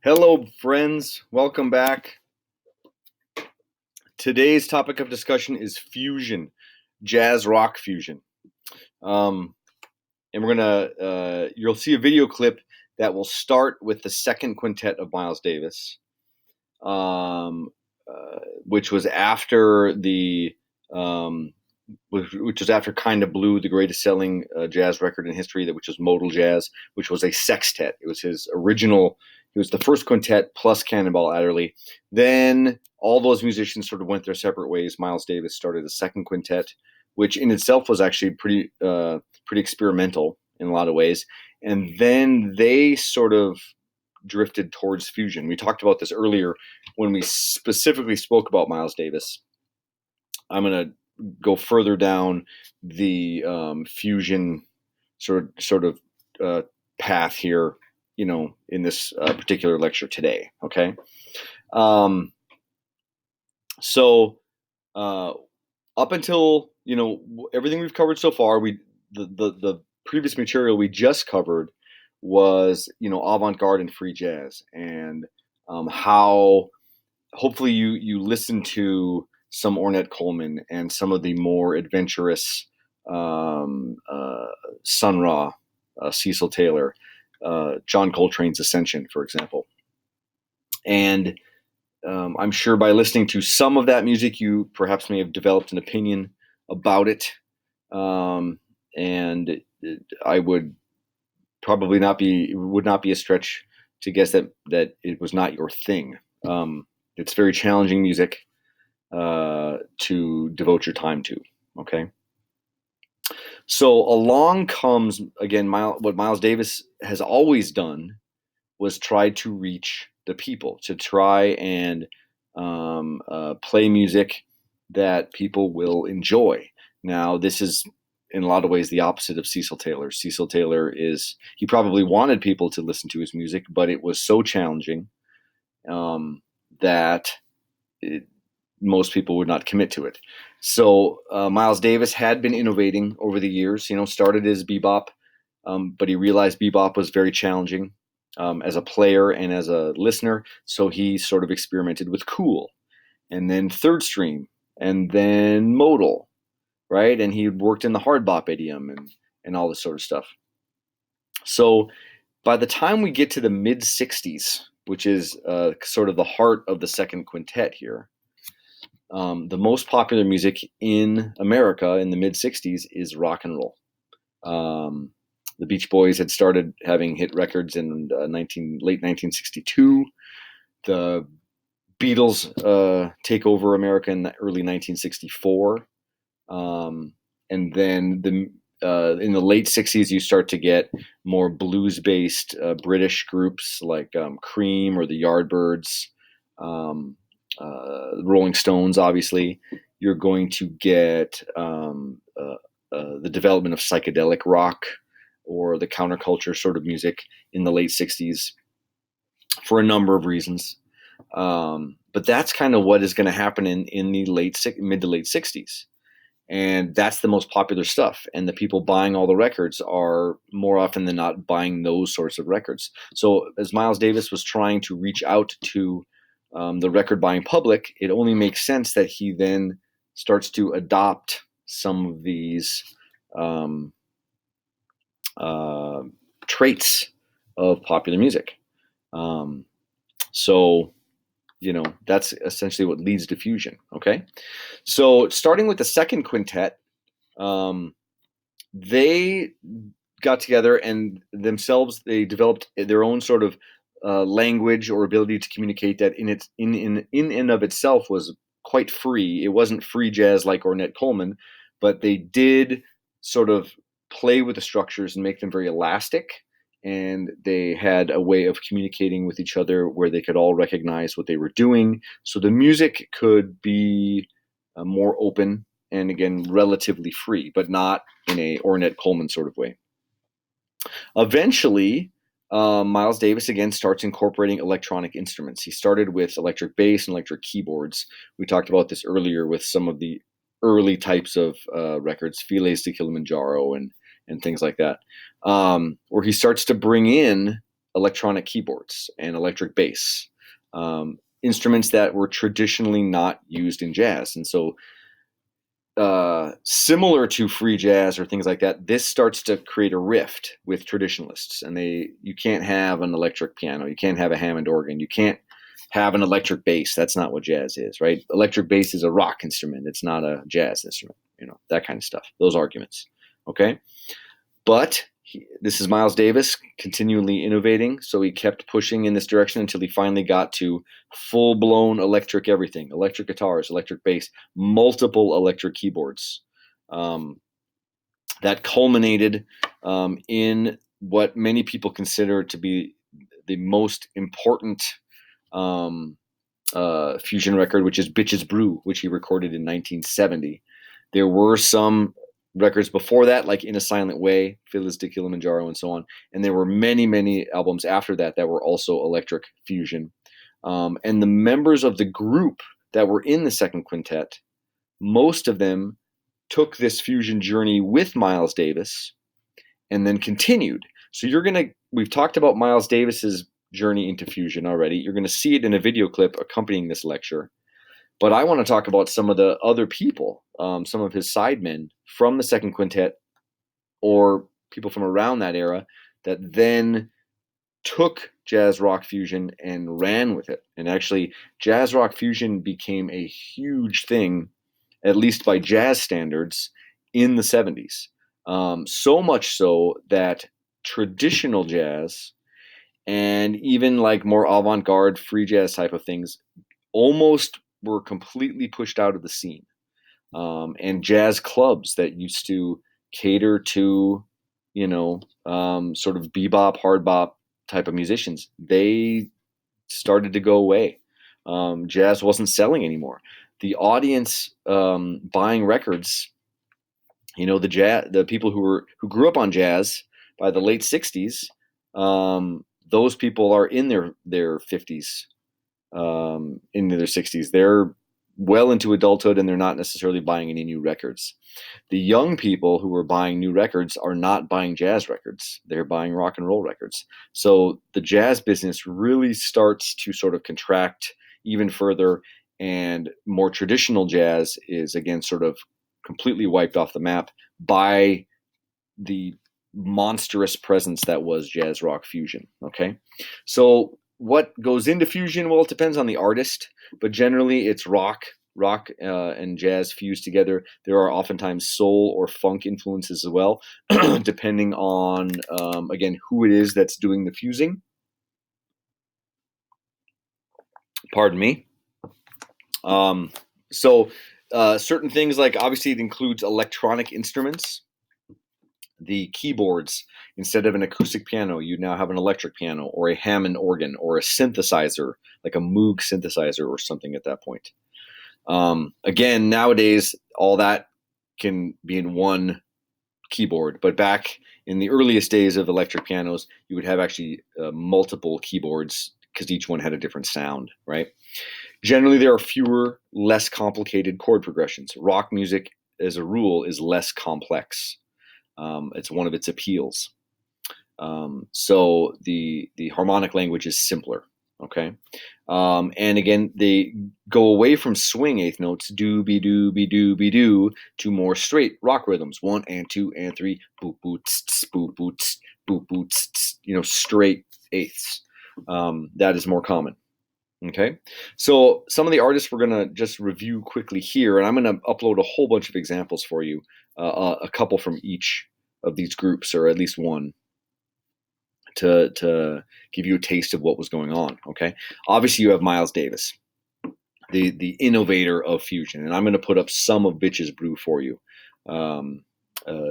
Hello, friends. Welcome back. Today's topic of discussion is fusion, jazz rock fusion. Um, and you'll see a video clip that will start with the second quintet of Miles Davis, um, which was after um, which was after Kind of Blue, the greatest selling jazz record in history, which was Modal Jazz, which was a sextet. It was his original. It was the first quintet plus Cannonball Adderley. Then all those musicians sort of went their separate ways. Miles Davis started a second quintet, which in itself was actually pretty experimental in a lot of ways. And then they sort of drifted towards fusion. We talked about this earlier when we specifically spoke about Miles Davis. I'm going to go further down the fusion sort of path here, in this particular lecture today. Okay, so up until everything we've covered so far, the previous material we just covered was avant-garde and free jazz, and how hopefully you listen to some Ornette Coleman and some of the more adventurous Sun Ra, Cecil Taylor, John Coltrane's Ascension, for example. And I'm sure by listening to some of that music, you perhaps may have developed an opinion about it. And I would probably would not be a stretch to guess that it was not your thing. It's very challenging music to devote your time to. Okay. So along comes, again, what Miles Davis has always done was try to reach the people, to try and play music that people will enjoy. Now, this is in a lot of ways the opposite of Cecil Taylor. Cecil Taylor he probably wanted people to listen to his music, but it was so challenging that most people would not commit to it. So Miles Davis had been innovating over the years, started as bebop, but he realized bebop was very challenging as a player and as a listener. So he sort of experimented with cool, and then third stream, and then modal, right? And he worked in the hard bop idiom and all this sort of stuff. So by the time we get to the mid 60s, which is sort of the heart of the second quintet here, the most popular music in America in the mid 60s is rock and roll. The Beach Boys had started having hit records in late 1962. The Beatles take over America in the early 1964. And then in the late 60s, you start to get more blues-based British groups like Cream or the Yardbirds, Rolling Stones, obviously. You're going to get the development of psychedelic rock or the counterculture sort of music in the late 60s for a number of reasons. But that's kind of what is going to happen in the mid to late 60s. And that's the most popular stuff. And the people buying all the records are more often than not buying those sorts of records. So as Miles Davis was trying to reach out to the record buying public, it only makes sense that he then starts to adopt some of these traits of popular music. So that's essentially what leads to fusion. Okay. So starting with the second quintet, they got together and themselves, they developed their own sort of language or ability to communicate that in and of itself was quite free. It wasn't free jazz like Ornette Coleman, but they did sort of play with the structures and make them very elastic. And they had a way of communicating with each other where they could all recognize what they were doing. So the music could be more open and, again, relatively free, but not in a Ornette Coleman sort of way. Eventually, Miles Davis again starts incorporating electronic instruments. He started with electric bass and electric keyboards. We talked about this earlier with some of the early types of records, Files to Kilimanjaro and things like that, where he starts to bring in electronic keyboards and electric bass, instruments that were traditionally not used in jazz. And so similar to free jazz or things like that, this starts to create a rift with traditionalists. And you can't have an electric piano, you can't have a Hammond organ, you can't have an electric bass. That's not what jazz is, right? Electric bass is a rock instrument. It's not a jazz instrument, that kind of stuff, those arguments. Okay. But this is Miles Davis continually innovating. So he kept pushing in this direction until he finally got to full-blown electric everything, electric guitars, electric bass, multiple electric keyboards. That culminated in what many people consider to be the most important fusion record, which is Bitches Brew, which he recorded in 1970. There were some records before that, like In a Silent Way, Fiddler's to Kilimanjaro, and so on. And there were many, many albums after that that were also electric fusion. And the members of the group that were in the second quintet, most of them took this fusion journey with Miles Davis and then continued. So we've talked about Miles Davis's journey into fusion already. You're going to see it in a video clip accompanying this lecture. But I want to talk about some of the other people, some of his sidemen from the second quintet or people from around that era that then took jazz rock fusion and ran with it. And actually, jazz rock fusion became a huge thing, at least by jazz standards, in the 70s. So much so that traditional jazz and even like more avant-garde free jazz type of things almost were completely pushed out of the scene. And jazz clubs that used to cater to, sort of bebop, hard bop type of musicians, they started to go away. Jazz wasn't selling anymore. The audience buying records, the people who grew up on jazz by the late 60s, those people are in their 50s, into their 60s. They're well into adulthood and they're not necessarily buying any new records. The young people who are buying new records are not buying jazz records. They're buying rock and roll records. So the jazz business really starts to sort of contract even further, and more traditional jazz is again sort of completely wiped off the map by the monstrous presence that was jazz rock fusion. Okay. So what goes into fusion? Well, it depends on the artist, but generally it's rock and jazz fused together. There are oftentimes soul or funk influences as well, depending on, again, who it is that's doing the fusing. Pardon me. So certain things, like obviously it includes electronic instruments. The keyboards, instead of an acoustic piano, you now have an electric piano or a Hammond organ or a synthesizer, like a Moog synthesizer or something at that point. Again, nowadays, all that can be in one keyboard. But back in the earliest days of electric pianos, you would have actually multiple keyboards because each one had a different sound, right? Generally, there are fewer, less complicated chord progressions. Rock music, as a rule, is less complex. It's one of its appeals. So the harmonic language is simpler. Okay. And again, they go away from swing eighth notes, do be do be do be do, to more straight rock rhythms, 1 and 2 and 3, boop boop tss, boop boop tss, boop boop tss, straight eighths. That is more common. Okay, so some of the artists we're going to just review quickly here, and I'm going to upload a whole bunch of examples for you, a couple from each of these groups, or at least one, to give you a taste of what was going on. Okay, obviously you have Miles Davis, the innovator of fusion, and I'm going to put up some of Bitches Brew for you,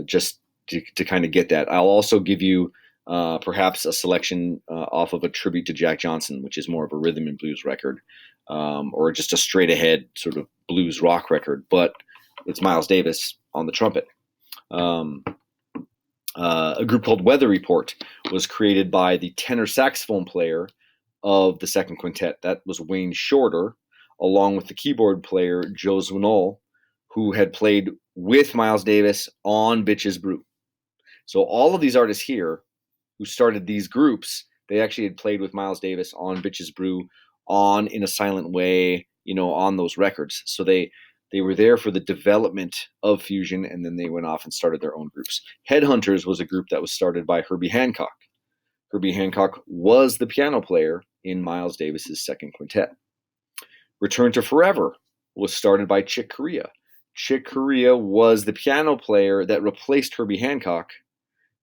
just to kind of get that. I'll also give you perhaps a selection off of a tribute to Jack Johnson, which is more of a rhythm and blues record, or just a straight ahead sort of blues rock record, but it's Miles Davis on the trumpet. A group called Weather Report was created by the tenor saxophone player of the second quintet. That was Wayne Shorter, along with the keyboard player Joe Zwinol, who had played with Miles Davis on Bitches Brew. So all of these artists here who started these groups, They actually had played with Miles Davis on Bitches Brew, on In a Silent Way, on those records. So they were there for the development of fusion, and then they went off and started their own groups. Headhunters was a group that was started by Herbie Hancock. Herbie Hancock was the piano player in Miles Davis's second quintet. Return to Forever was started by Chick Corea. Chick Corea was the piano player that replaced Herbie Hancock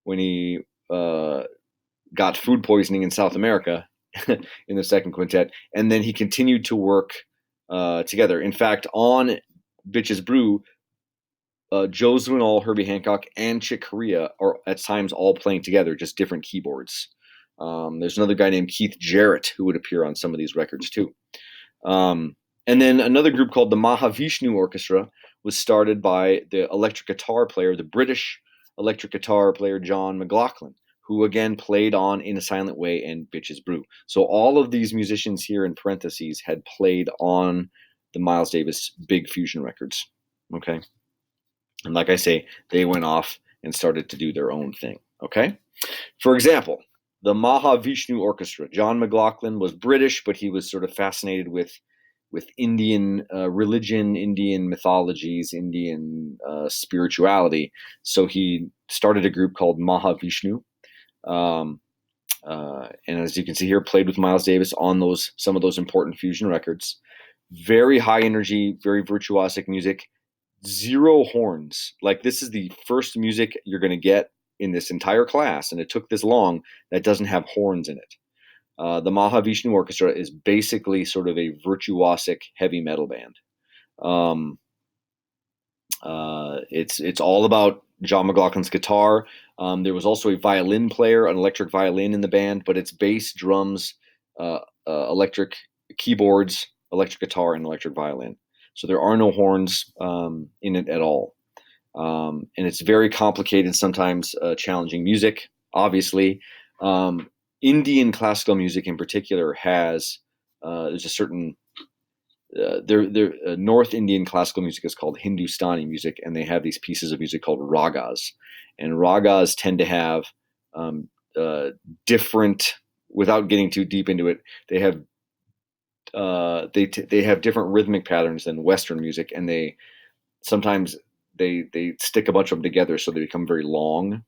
when he got food poisoning in South America in the second quintet, and then he continued to work together. In fact, on Bitches Brew, Joe Zwinall, Herbie Hancock, and Chick Corea are at times all playing together, just different keyboards. There's another guy named Keith Jarrett who would appear on some of these records too. And then another group called the Mahavishnu Orchestra was started by the electric guitar player, the British electric guitar player John McLaughlin, who again played on In a Silent Way and Bitches Brew. So all of these musicians here in parentheses had played on the Miles Davis big fusion records. Okay. And like I say, they went off and started to do their own thing. Okay. For example, the Mahavishnu Orchestra. John McLaughlin was British, but he was sort of fascinated with Indian religion, Indian mythologies, Indian spirituality. So he started a group called Mahavishnu. And as you can see here, played with Miles Davis on some of those important fusion records. Very high energy, very virtuosic music. Zero horns. Like, this is the first music you're going to get in this entire class, and it took this long, that doesn't have horns in it. The Mahavishnu Orchestra is basically sort of a virtuosic heavy metal band. It's all about John McLaughlin's guitar. There was also a violin player, an electric violin in the band, but it's bass, drums, electric keyboards, electric guitar, and electric violin. So there are no horns in it at all. And it's very complicated, sometimes challenging music, obviously. Indian classical music in particular has, there's a certain, North Indian classical music is called Hindustani music, and they have these pieces of music called ragas. And ragas tend to have different, without getting too deep into it, they have they have different rhythmic patterns than Western music, and they sometimes they stick a bunch of them together, so they become very long.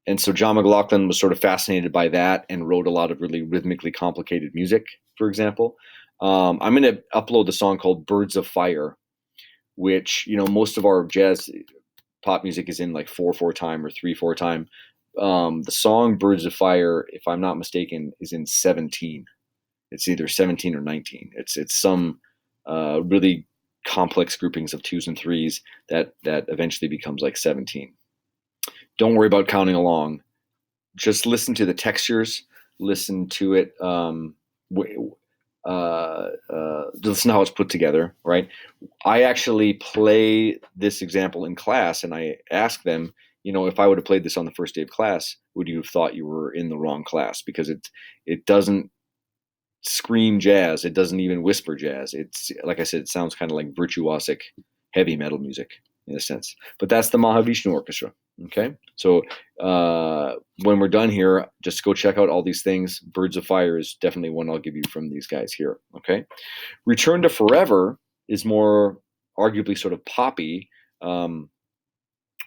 And so John McLaughlin was sort of fascinated by that and wrote a lot of really rhythmically complicated music, for example. I'm going to upload the song called Birds of Fire, which, most of our jazz pop music is in like 4/4 time or 3/4 time. The song Birds of Fire, if I'm not mistaken, is in 17. It's either 17 or 19. It's some really complex groupings of twos and threes that eventually becomes like 17. Don't worry about counting along. Just listen to the textures. Listen to it. Listen to how it's put together, right? I actually play this example in class, and I ask them, if I would have played this on the first day of class, would you have thought you were in the wrong class? Because it doesn't scream jazz. It doesn't even whisper jazz. It's, like I said, it sounds kind of like virtuosic heavy metal music in a sense. But that's the Mahavishnu Orchestra. Okay, so when we're done here, just go check out all these things. Birds of Fire is definitely one I'll give you from these guys here. Okay, Return to Forever is more arguably sort of poppy,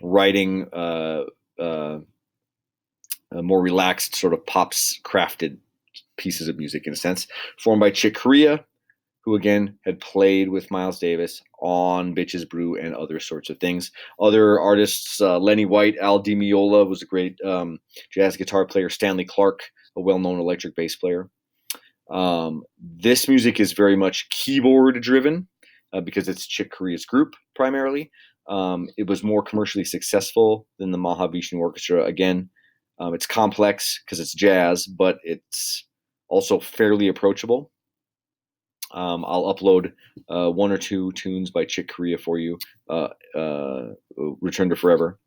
writing more relaxed, sort of pops crafted pieces of music in a sense, formed by Chick Corea, who again had played with Miles Davis on Bitches Brew and other sorts of things. Other artists, Lenny White, Al Di Meola was a great jazz guitar player, Stanley Clark, a well-known electric bass player. This music is very much keyboard driven because it's Chick Corea's group primarily. It was more commercially successful than the Mahavishnu Orchestra. Again, it's complex because it's jazz, but it's also fairly approachable. I'll upload one or two tunes by Chick Corea for you, Return to Forever,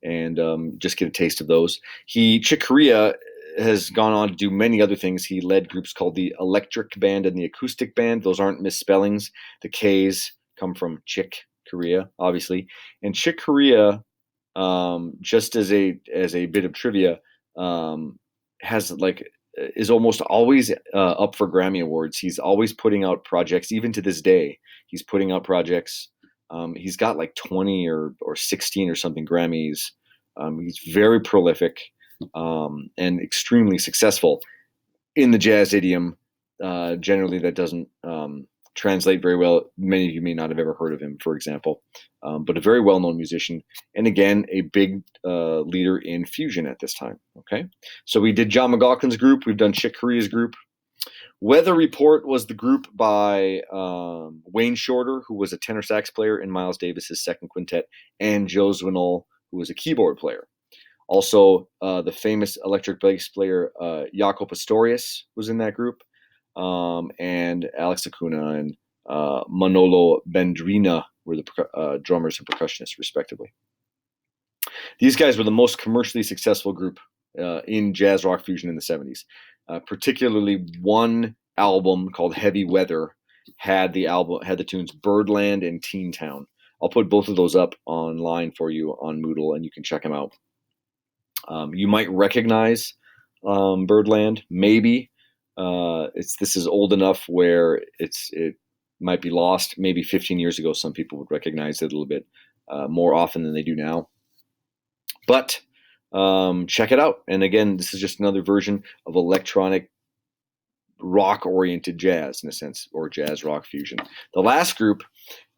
and just get a taste of those. Chick Corea has gone on to do many other things. He led groups called the Electric Band and the Acoustic Band. Those aren't misspellings. The K's come from Chick Corea, obviously. And Chick Corea, just as a bit of trivia, has like is almost always up for Grammy awards. He's always putting out projects, even to this day. He's putting out projects. He's got like 20 or 16 or something Grammys. He's very prolific and extremely successful in the jazz idiom. Generally, that doesn't translate very well. Many of you may not have ever heard of him, for example, but a very well-known musician, and again, a big leader in fusion at this time. Okay, so we did John McLaughlin's group. We've done Chick Corea's group. Weather Report was the group by Wayne Shorter, who was a tenor sax player in Miles Davis's second quintet, and Joe Zwinol, who was a keyboard player. Also, the famous electric bass player Jaco Pastorius was in that group, and Alex Acuna and Manolo Bendrina were the drummers and percussionists, respectively. These guys were the most commercially successful group in jazz rock fusion in the 70s. Particularly one album called Heavy Weather had the tunes Birdland and Teen Town. I'll put both of those up online for you on Moodle, and you can check them out. You might recognize Birdland, maybe. This is old enough where it might be lost. Maybe 15 years ago, some people would recognize it a little bit more often than they do now. But check it out. And again, this is just another version of electronic rock-oriented jazz, in a sense, or jazz rock fusion. The last group,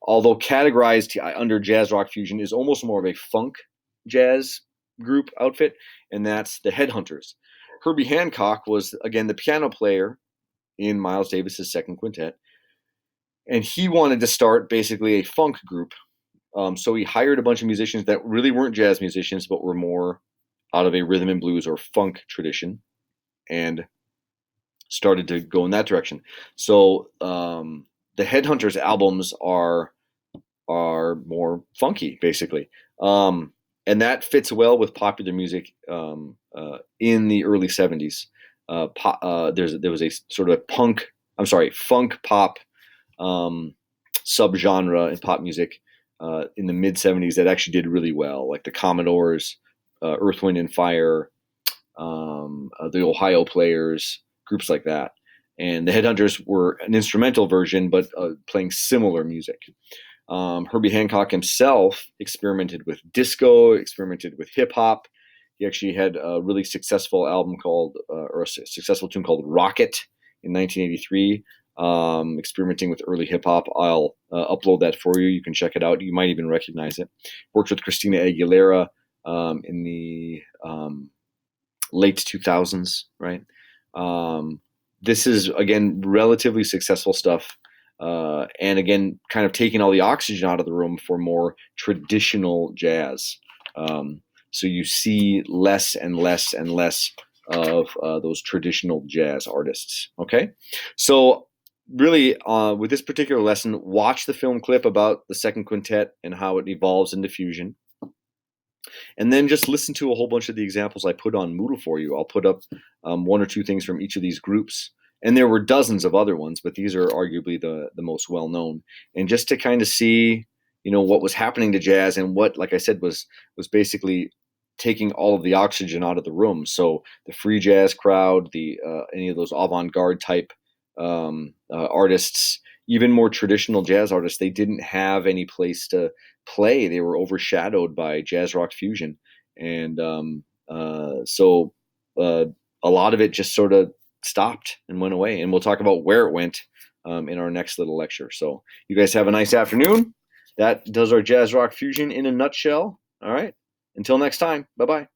although categorized under jazz rock fusion, is almost more of a funk jazz group outfit, and that's the Headhunters. Herbie Hancock was, again, the piano player in Miles Davis's second quintet, and he wanted to start basically a funk group. So he hired a bunch of musicians that really weren't jazz musicians, but were more out of a rhythm and blues or funk tradition, and started to go in that direction. So the Headhunters albums are more funky, basically. And that fits well with popular music in the early 70s. There was a sort of funk pop subgenre in pop music in the mid 70s that actually did really well, like the Commodores, Earth, Wind and Fire, the Ohio Players, groups like that. And the Headhunters were an instrumental version, but playing similar music. Herbie Hancock himself experimented with disco, experimented with hip hop. He actually had a really successful album or a successful tune called Rocket in 1983, experimenting with early hip hop. I'll upload that for you. You can check it out. You might even recognize it. Worked with Christina Aguilera in the late 2000s, right? This is, again, relatively successful stuff. And again, kind of taking all the oxygen out of the room for more traditional jazz. So you see less and less and less of those traditional jazz artists. Okay, so really, with this particular lesson, watch the film clip about the second quintet and how it evolves into fusion. And then just listen to a whole bunch of the examples I put on Moodle for you. I'll put up one or two things from each of these groups. And there were dozens of other ones, but these are arguably the most well-known. And just to kind of see, what was happening to jazz and what, like I said, was basically taking all of the oxygen out of the room. So the free jazz crowd, any of those avant-garde type artists, even more traditional jazz artists, they didn't have any place to play. They were overshadowed by jazz rock fusion. And so a lot of it just sort of stopped and went away. And we'll talk about where it went in our next little lecture. So you guys have a nice afternoon. That does our jazz rock fusion in a nutshell. All right. Until next time. Bye-bye.